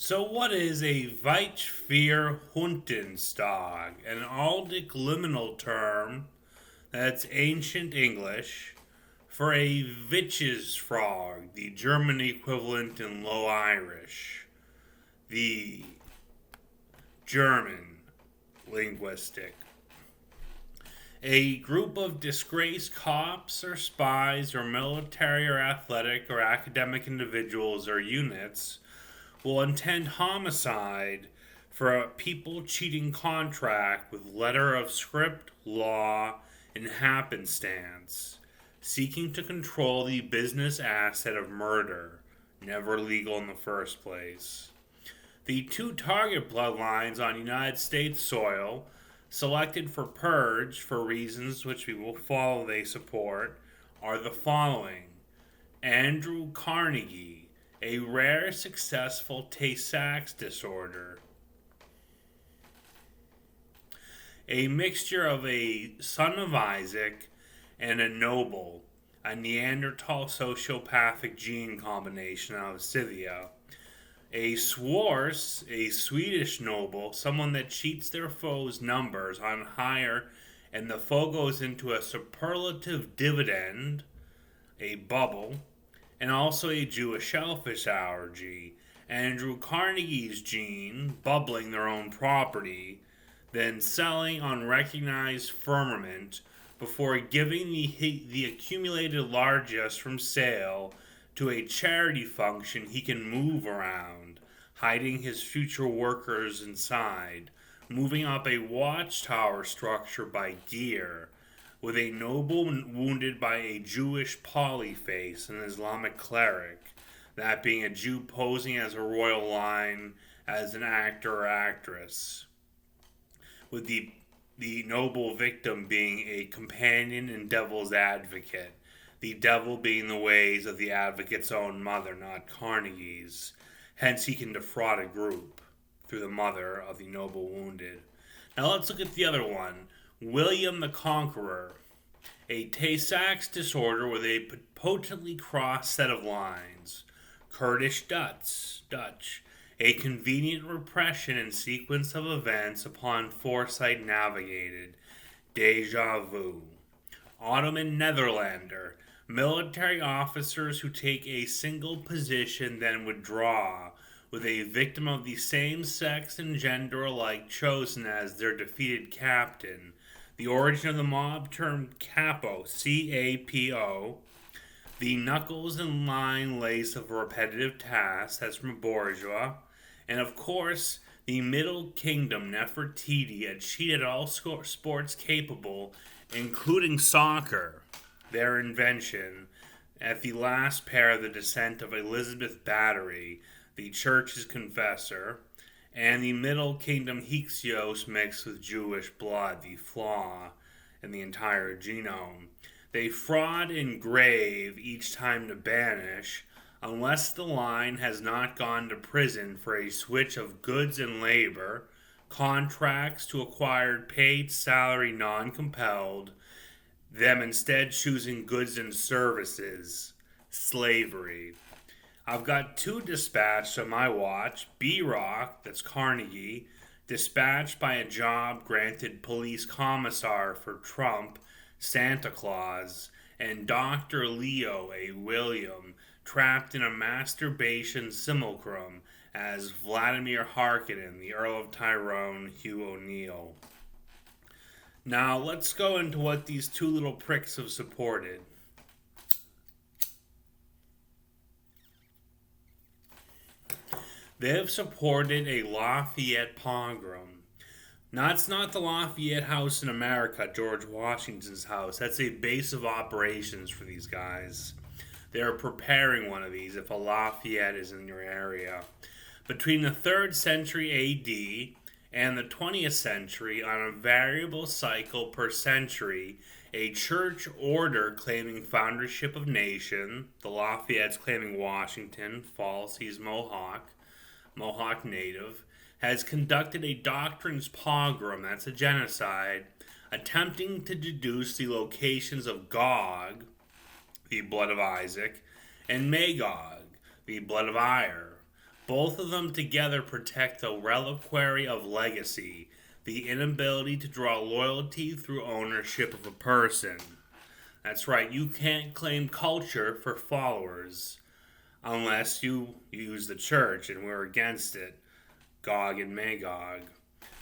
So, what is a Weitschwierhundenstag? An Aldic liminal term that's ancient English for a witch's frog, the German equivalent in Low Irish, the German linguistic. A group of disgraced cops or spies or military or athletic or academic individuals or units will intend homicide for a people cheating contract with letter of script, law, and happenstance, seeking to control the business asset of murder, never legal in the first place. The two target bloodlines on United States soil, selected for purge for reasons which we will follow they support, are the following: Andrew Carnegie, a rare successful Tay-Sachs disorder, a mixture of a son of Isaac and a noble, a Neanderthal sociopathic gene combination out of Scythia, a Swarce, a Swedish noble, someone that cheats their foes' numbers on higher, and the foe goes into a superlative dividend, a bubble, and also a Jewish shellfish allergy. Andrew Carnegie's gene, bubbling their own property, then selling on recognized firmament before giving the accumulated largesse from sale to a charity function he can move around, hiding his future workers inside, moving up a watchtower structure by gear, with a noble wounded by a Jewish polyface, an Islamic cleric, that being a Jew posing as a royal line as an actor or actress, with the noble victim being a companion and devil's advocate, the devil being the ways of the advocate's own mother, not Carnegie's. Hence, he can defraud a group through the mother of the noble wounded. Now, let's look at the other one: William the Conqueror, a Tay-Sachs disorder with a potently crossed set of lines. Kurdish Dutch, a convenient repression and sequence of events upon foresight navigated. Deja vu. Ottoman Netherlander, military officers who take a single position then withdraw, with a victim of the same sex and gender alike chosen as their defeated captain. The origin of the mob term capo, C-A-P-O, the knuckles and line lace of a repetitive task, that's from bourgeois, and of course, the Middle Kingdom Nefertiti, a cheat at all sports capable, including soccer, their invention, at the last pair of the descent of Elizabeth Bathory, the church's confessor, and the Middle Kingdom Hexios mixed with Jewish blood, the flaw in the entire genome. They fraud and grave each time to banish, unless the line has not gone to prison for a switch of goods and labor, contracts to acquired paid salary non-compelled, them instead choosing goods and services, slavery. I've got two dispatched on my watch: B-Rock, that's Carnegie, dispatched by a job granted police commissar for Trump, Santa Claus, and Dr. Leo, a William, trapped in a masturbation simulacrum as Vladimir Harkonnen, the Earl of Tyrone, Hugh O'Neill. Now, let's go into what these two little pricks have supported. They have supported a Lafayette pogrom. That's not the Lafayette House in America, George Washington's house. That's a base of operations for these guys. They're preparing one of these if a Lafayette is in your area. Between the 3rd century AD and the 20th century, on a variable cycle per century, a church order claiming foundership of nation, the Lafayette's claiming Washington, false, he's Mohawk native, has conducted a doctrine's pogrom, that's a genocide, attempting to deduce the locations of Gog, the blood of Isaac, and Magog, the blood of Ire, Both of them together protect the reliquary of legacy, the inability to draw loyalty through ownership of a person. That's right, you can't claim culture for followers unless you use the church, and we're against it. Gog and Magog.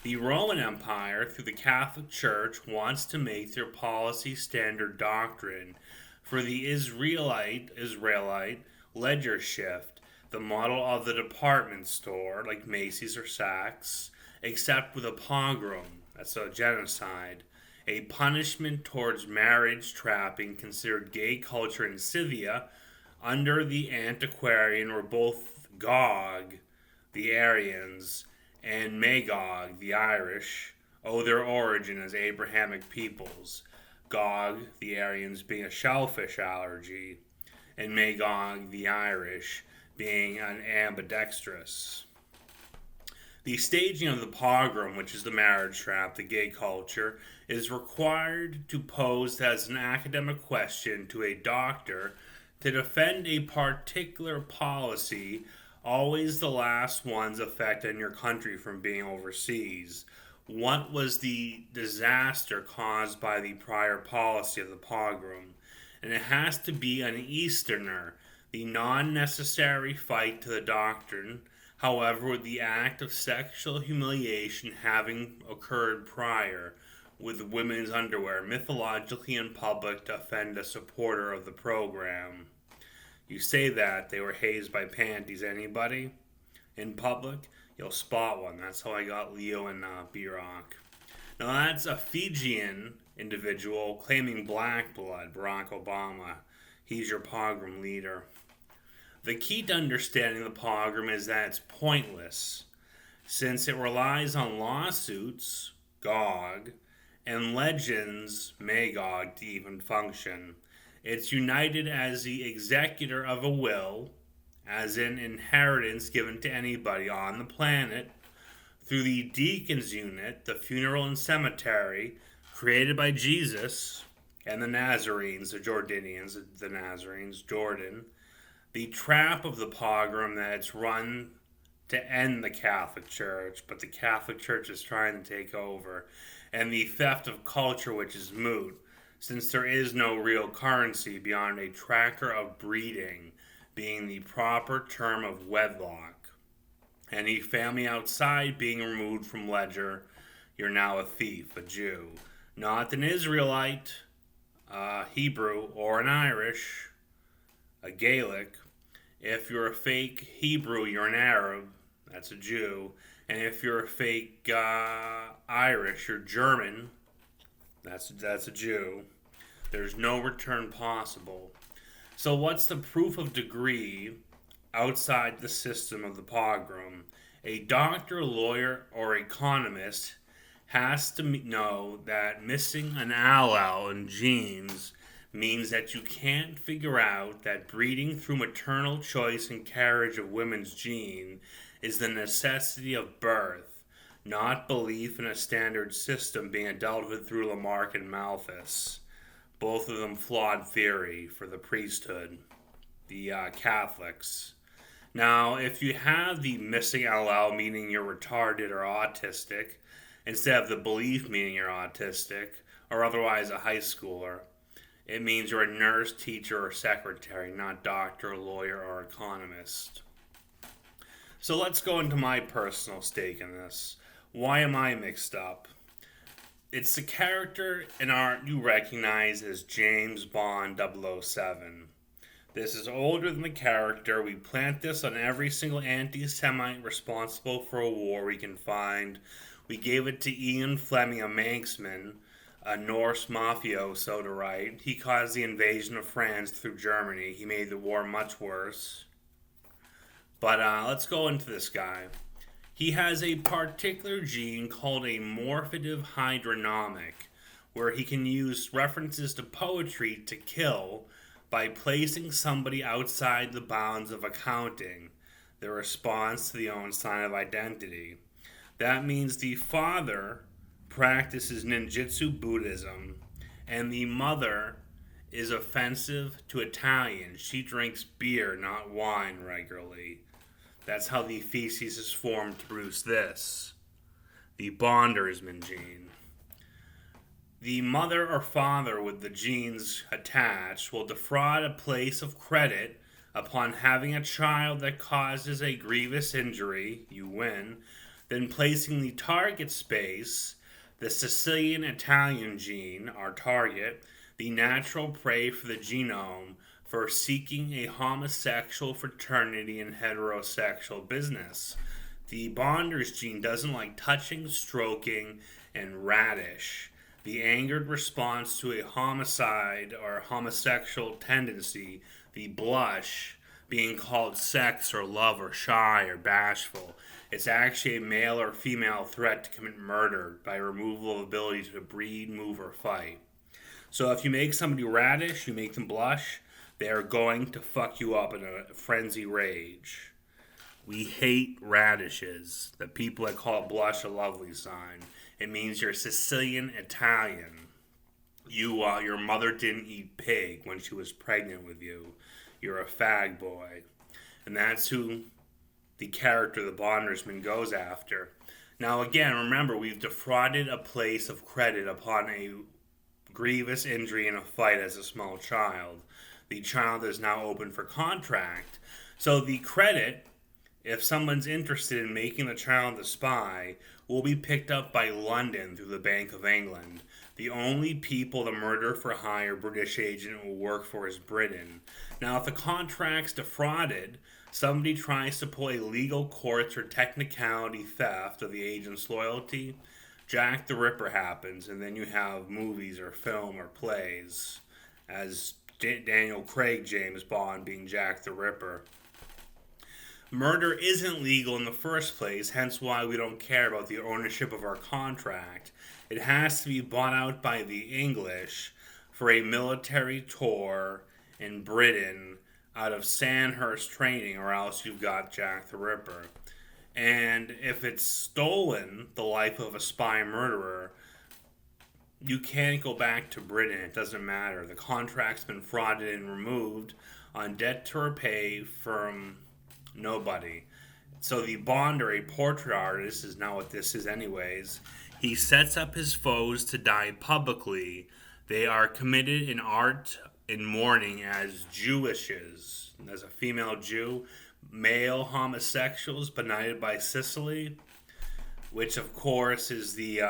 The Roman Empire, through the Catholic Church, wants to make their policy standard doctrine for the Israelite ledger shift, the model of the department store, like Macy's or Saks, except with a pogrom, that's a genocide, a punishment towards marriage trapping considered gay culture in Scythia under the antiquarian were both Gog, the Aryans, and Magog, the Irish, owe their origin as Abrahamic peoples. Gog, the Aryans, being a shellfish allergy, and Magog, the Irish, being an ambidextrous. The staging of the pogrom, which is the marriage trap, the gay culture, is required to pose as an academic question to a doctor to defend a particular policy, always the last one's effect on your country from being overseas. What was the disaster caused by the prior policy of the pogrom? And it has to be an Easterner, the non-necessary fight to the doctrine, however, with the act of sexual humiliation having occurred prior, with women's underwear mythologically in public to offend a supporter of the program. You say that, they were hazed by panties. Anybody? In public? You'll spot one. That's how I got Leo and B-Rock. Now that's a Fijian individual claiming black blood, Barack Obama. He's your pogrom leader. The key to understanding the pogrom is that it's pointless, since it relies on lawsuits, Gog, and legends, Magog, to even function. It's united as the executor of a will, as in inheritance given to anybody on the planet, through the deacons unit, the funeral and cemetery, created by Jesus, and the Nazarenes, the Jordanians, the Nazarenes, Jordan, the trap of the pogrom that it's run to end the Catholic Church, but the Catholic Church is trying to take over, and the theft of culture, which is moot, since there is no real currency beyond a tracker of breeding being the proper term of wedlock. Any family outside being removed from ledger, you're now a thief, a Jew. Not an Israelite, a Hebrew, or an Irish, a Gaelic. If you're a fake Hebrew, you're an Arab, that's a Jew. And if you're a fake Irish or German, that's a Jew. There's no return possible. So what's the proof of degree outside the system of the pogrom? A doctor, lawyer, or economist has to know that missing an allele in genes means that you can't figure out that breeding through maternal choice and carriage of women's gene is the necessity of birth, not belief in a standard system being dealt with through Lamarck and Malthus. Both of them flawed theory for the priesthood, the Catholics. Now, if you have the missing allele, meaning you're retarded or autistic, instead of the belief, meaning you're autistic, or otherwise a high schooler, it means you're a nurse, teacher, or secretary, not doctor, lawyer, or economist. So let's go into my personal stake in this. Why am I mixed up? It's the character in art you recognize as James Bond 007. This is older than the character. We plant this on every single anti-Semite responsible for a war we can find. We gave it to Ian Fleming, a Manxman, a Norse mafioso to write. He caused the invasion of France through Germany. He made the war much worse. But let's go into this guy. He has a particular gene called a morphative hydronomic, where he can use references to poetry to kill by placing somebody outside the bounds of accounting, the response to the own sign of identity. That means the father practices ninjutsu Buddhism, and the mother is offensive to Italians. She drinks beer, not wine, regularly. That's how the feces is formed to produce this, the bondersman gene. The mother or father with the genes attached will defraud a place of credit upon having a child that causes a grievous injury, you win, then placing the target space, the Sicilian Italian gene, our target, the natural prey for the genome, for seeking a homosexual fraternity and heterosexual business. The Bonders gene doesn't like touching, stroking, and radish. The angered response to a homicide or homosexual tendency, the blush, being called sex or love or shy or bashful. It's actually a male or female threat to commit murder by removal of ability to breed, move, or fight. So if you make somebody radish, you make them blush, they are going to fuck you up in a frenzy rage. We hate radishes. The people that call blush a lovely sign. It means you're Sicilian Italian. Your mother didn't eat pig when she was pregnant with you. You're a fag boy. And that's who the character the bondersman goes after. Now again, remember, we've defrauded a place of credit upon a grievous injury in a fight as a small child. The child is now open for contract. So the credit, if someone's interested in making the child the spy, will be picked up by London through the Bank of England. The only people the murder for hire British agent will work for is Britain. Now, if the contract's defrauded, somebody tries to pull a legal courts or technicality theft of the agent's loyalty, Jack the Ripper happens, and then you have movies or film or plays as Daniel Craig James Bond being Jack the Ripper. Murder isn't legal in the first place, hence why we don't care about the ownership of our contract. It has to be bought out by the English for a military tour in Britain out of Sandhurst training, or else you've got Jack the Ripper. And if it's stolen, the life of a spy murderer, you can't go back to Britain. It doesn't matter. The contract's been frauded and removed on debt to repay from nobody. So the Bonder, a portrait artist, is not what this is anyways. He sets up his foes to die publicly. They are committed in art in mourning as Jewishes. As a female Jew, male homosexuals benighted by Sicily, which of course is the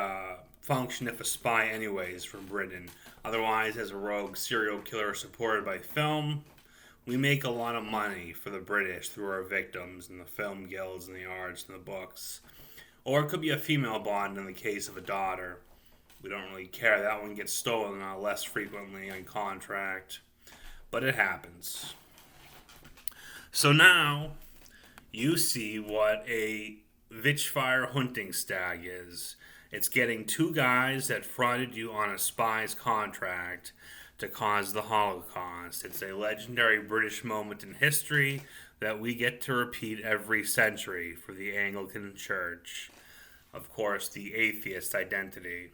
function if a spy anyways from Britain. Otherwise, as a rogue serial killer supported by film, we make a lot of money for the British through our victims and the film guilds and the arts and the books. Or it could be a female Bond in the case of a daughter. We don't really care. That one gets stolen less frequently on contract. But it happens. So now, you see what a Witchfire hunting stag is. It's getting two guys that frauded you on a spy's contract to cause the Holocaust. It's a legendary British moment in history that we get to repeat every century for the Anglican Church. Of course, the atheist identity.